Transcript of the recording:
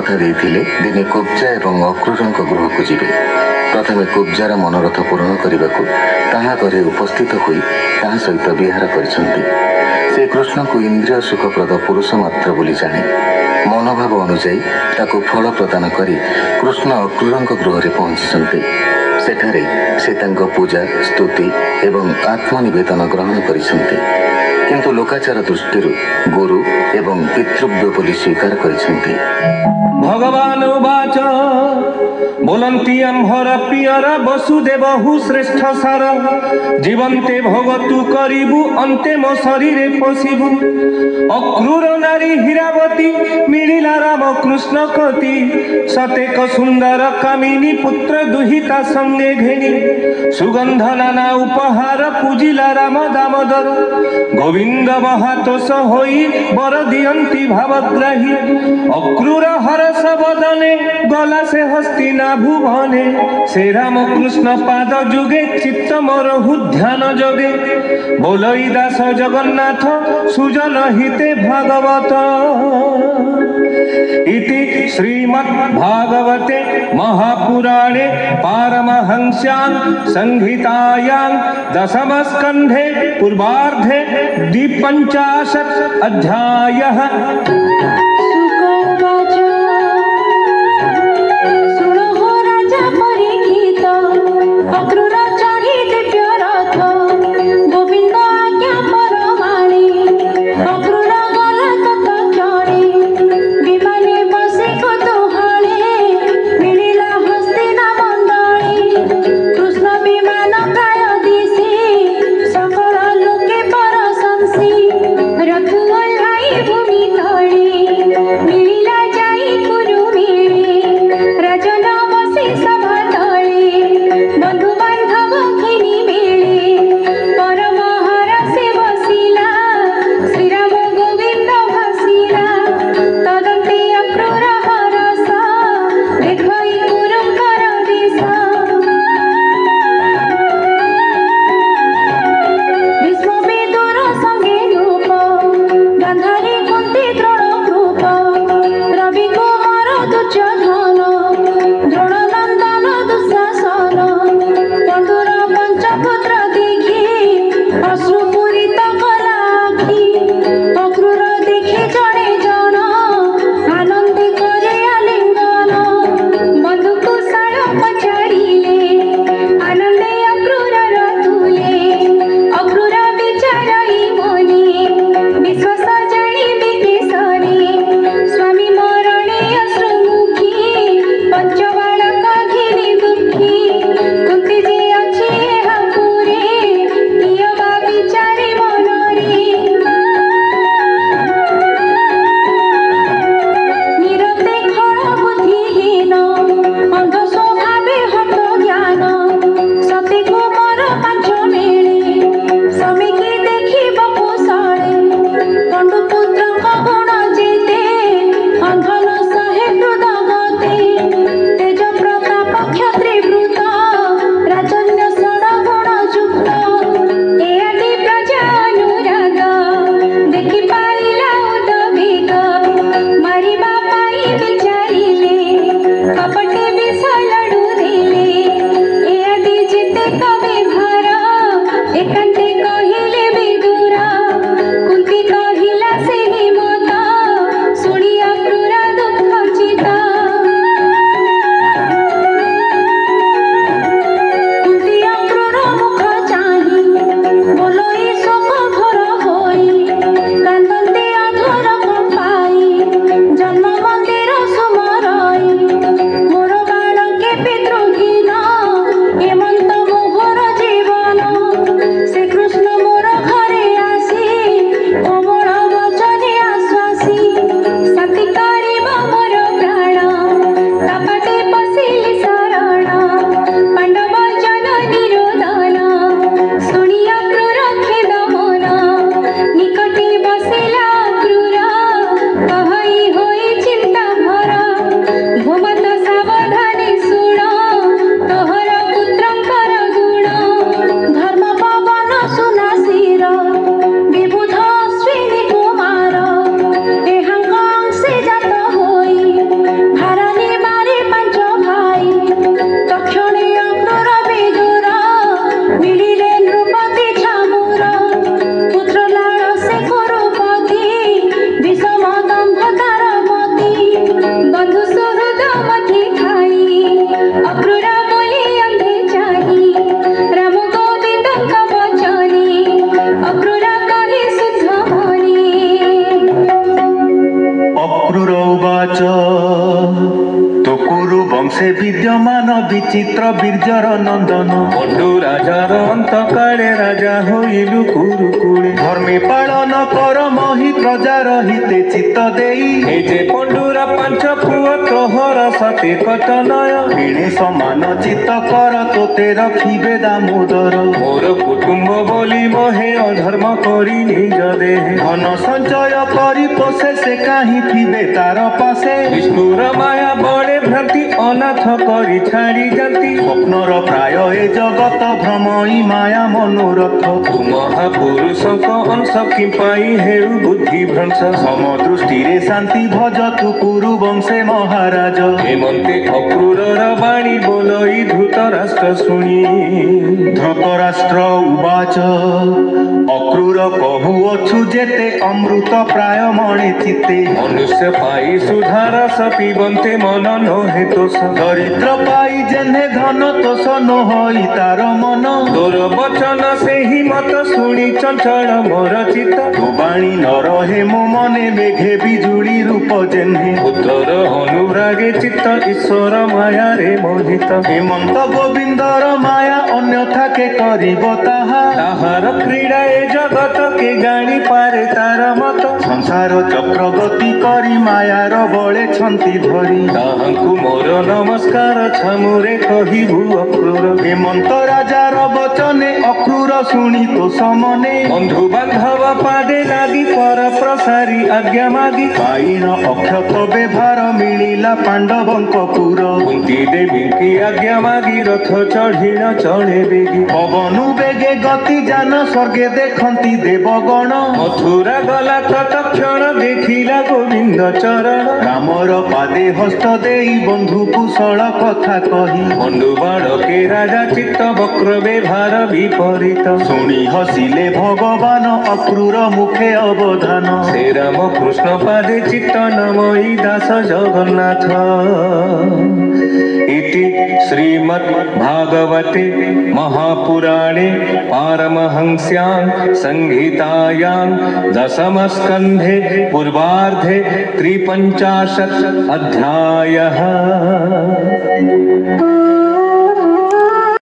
कथा देइथिले दिने कुब्जा एवं अक्रूरଙ୍କ गृहକୁ ଯିବେ। प्रथमे कुब्जार मनोरथ पूर्ण करने ताहा घरे उपस्थित होई ताहा सहित विहार करिसंती। से कृष्ण को इंद्रिय सुखप्रद पुरुष मात्र बोली जाने मनोभाव अनुजाई ताकू फल प्रदान करी कृष्ण अक्रूरଙ୍କ गृहरे पहुंचीसंती। सेठारे से तांको पूजा स्तुति एवं आत्मनिवेदन ग्रहण करिसंती, किंतु लोकाचार दृष्टि गुरु एवं पितृव्य बोली स्वीकार करिसंती। भगवान उवाच बोलंती अंभर पियर वसुदेव श्रेष्ठ सार जीवंते भगतु करिबु अंते मो शरीरे पशिबु। अक्रूर नारी हीरावती मिलिला राम कृष्ण कति सतेक सुंदर कामिनी पुत्र दुहिता संगे घेनी सुगंध नाना उपहार पूजिला राम दामोदर गोविंद महातोष होई बर दियंती भावग्राही। अक्रूर हरस बदने गला से हस्तिना भुवने से राम कृष्ण पाद जुगे चित्त मोरहु ध्यान जोगे बोलई दास जगन्नाथ सुजन हिते भागवत। इति श्रीमद् भागवते महापुराणे पारमहंस्यां संहितायां दशमस्कन्धे पूर्वार्धे 55 अध्यायः। ବଂଶେ ବିଦ୍ୟମାନ ବିଚିତ୍ର ବୀର୍ଯ୍ୟର ନନ୍ଦନ। ପଣ୍ଡୁ ରାଜାର ଅନ୍ତ କାଳେ ରାଜା ହୋଇଲୁ କୁରୁକୁଳି। ଧର୍ମେ ପାଳନ କର ମହି ପ୍ରଜାର ହିତେ ଚିତ୍ତ ଦେଇ। ଏ ଯେ ପଣ୍ଡୁର ପାଞ୍ଚ ପୁଅ ତୋହର ସତେ କତନୟ। କିଣେ ସମାନ ଚିତ୍ତ କର ତୋତେ ରଖିବେ ଦାମୋଦର। ମୋର କୁଟୁମ୍ବ ବୋଲି ମୋହେ ଅଧର୍ମ କରି ନିଜ ଦେହେ। ଧନ ସଞ୍ଚୟ କରି ପୋଷେ ସେ କାହିଁ ଥିବେ ତାର ପାଶେ। ବିଷ୍ଣୁର ମାୟା ବଳେ ଭ୍ରାନ୍ତି ଅନାଥ କରି ଛାଡ଼ି ଯାନ୍ତି। ସ୍ୱପ୍ନର ପ୍ରାୟ ଏ ଜଗତ ଭ୍ରମଇ ମାୟା ମନୋରଥ। ତୁ ମହାପୁରୁଷଙ୍କ ଅଂଶ କି ପାଇଁ ହେଉ ବୁଦ୍ଧି ଭ୍ରଂଶ। ସମ ଦୃଷ୍ଟିରେ ଶାନ୍ତି ଭଜ ତୁ କୁରୁ ବଂଶେ ମହାରାଜ। ହେମନ୍ତେ ଅକ୍ରୂରର ବାଣୀ ବୋଲଇ ଧୃତ ରାଷ୍ଟ୍ର ଶୁଣି। ଧୃତରାଷ୍ଟ୍ର ଉବାଚ ଅକ୍ରୂର କହୁଅଛୁ ଯେତେ ଅମୃତ ପ୍ରାୟ ମଣେ ଚିତେ। ମନୁଷ୍ୟ ପାଇ ସୁଧାରସ ପିବନ୍ତେ ମନ ନୋହେ ତୋଷ। ଦରିଦ୍ର ପାଇ ଯେହ୍ନେ ଧନ ତୋଷ ନୋହଇ ତାର ମନ। ତୋର ବଚନ ସେହି ମତ ଶୁଣି ଚଞ୍ଚଳ ମୋର ଚିତ୍ତ। ତୁ ବାଣୀ ନ ରହେ ମୋ ମନେ ମେଘେ ବିଜୁଳି ରୂପ ଯେହ୍ନେ। ପୁତ୍ରର ଅନୁରାଗେ ଚିତ୍ତ ଈଶ୍ୱର ମାୟାରେ ମୋହିତ। ହେମନ୍ତ ଗୋବିନ୍ଦର ମାୟା ଅନ୍ୟଥା କେ କରିବ ତାହା। ତାହାର କ୍ରୀଡ଼ା ଏ ଜଗତ କେ ଜାଣିପାରେ ତାର ମତ। ସଂସାର ଚକ୍ର ଗତି କରି ମାୟାର ବଳେ ଛନ୍ତି ଧରି। ତାହାଙ୍କୁ ମୋର ନମସ୍କାର ଛାମୁରେ କହିବୁ ଅକ୍ରୂର। ହେମନ୍ତ ରାଜାର ବଚନେ ଅକ୍ରୂର ଶୁଣି ତୋ ସମନେ। ବନ୍ଧୁ ବାନ୍ଧବ ପାଦେ ଲାଗି ପର ପ୍ରସାରୀ ଆଜ୍ଞା ମାଗି। ପାଇଣ ଅକ୍ଷତ ବ୍ୟବହାର ମିଳିଲା ପାଣ୍ଡବଙ୍କ ପୁର। କୁନ୍ତି ଦେବୀଙ୍କି ଆଜ୍ଞା ମାଗି ରଥ ଚଢ଼ିଣ ଚଳେ ବେଗି। ପବନୁ ବେଗେ ଗତି ଯାନ ସ୍ୱର୍ଗେ ଦେଖନ୍ତି ଦେବଗଣ। ମଥୁରା ଗଲା ତତ୍କ୍ଷଣ ଦେଖିଲା ଗୋବିନ୍ଦ ଚରଣ। ରାମର ପାଦେ ହସ୍ତ ଦେଇ ବନ୍ଧୁ କୁଶଳ କଥା କହି। ପଣ୍ଡୁ ବାଳକେ ରାଜା ଚିତ୍ତ ବକ୍ର ବ୍ୟବହାର ବିପରୀତ। ଶୁଣି ହସିଲେ ଭଗବାନ ଅକ୍ରୂର ମୁଖେ ଅବଧାନ। ସେ ରାମ କୃଷ୍ଣ ପାଦେ ଚିତ୍ତ ନମଇ ଦାସ ଜଗନ୍ନାଥ। इति श्रीमद् भागवते महापुराणे पारमहंस्यां संहितायां दशमस्कन्धे पूर्वार्धे 53 अध्यायः।